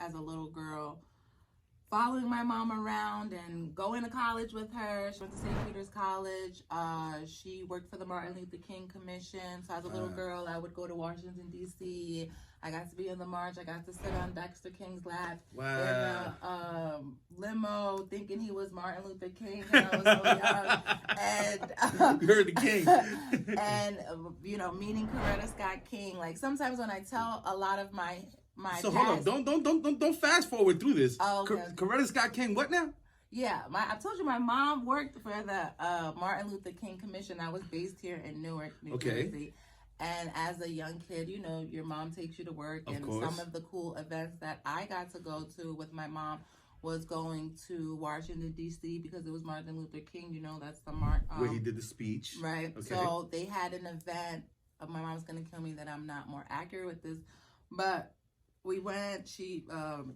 as a little girl, following my mom around and going to college with her. She went to St. Peter's College. She worked for the Martin Luther King Commission. So as a little girl, I would go to Washington, D.C. I got to be in the march. I got to sit on Dexter King's lap in a limo, thinking he was Martin Luther King when I was so young. And you heard the King. And meeting Coretta Scott King. Like sometimes when I tell a lot of my so past, hold on, don't fast forward through this. Oh, okay. Coretta Scott King, what now? Yeah, I told you my mom worked for the Martin Luther King Commission. I was based here in Newark, New Jersey. And as a young kid, your mom takes you to work. And some of the cool events that I got to go to with my mom was going to Washington, D.C. because it was Martin Luther King. That's the where he did the speech. Right. Okay. So they had an event. My mom's going to kill me that I'm not more accurate with this. But we went, something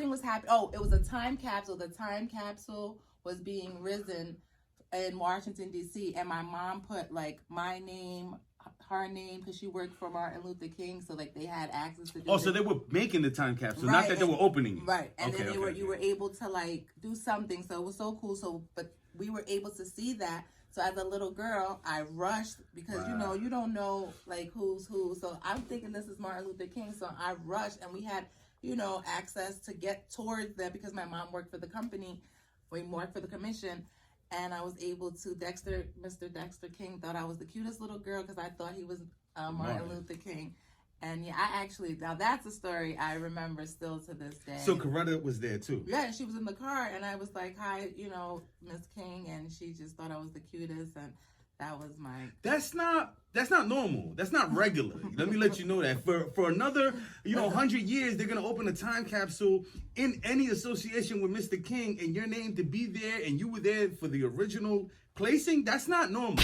was happening. Oh, it was a time capsule. The time capsule was being risen in Washington, D.C. And my mom put like my name, her name, because she worked for Martin Luther King. So like they had access to do so they were making the time capsule, right, not that they were opening it. Right. And then you were able to like do something. So it was so cool. But we were able to see that. So as a little girl, I rushed because, you don't know like who's who. So I'm thinking this is Martin Luther King. So I rushed and we had, access to get towards that because my mom worked for the company. We worked for the commission. And I was able to, Mr. Dexter King thought I was the cutest little girl because I thought he was Martin Luther King. And yeah, now that's a story I remember still to this day. So Coretta was there too? Yeah, and she was in the car and I was like, hi, Miss King. And she just thought I was the cutest. And that was my... That's not normal. That's not regular. Let me let you know that. For another, 100 years, they're going to open a time capsule in any association with Mr. King and your name to be there and you were there for the original placing. That's not normal.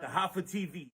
The Hoffa TV.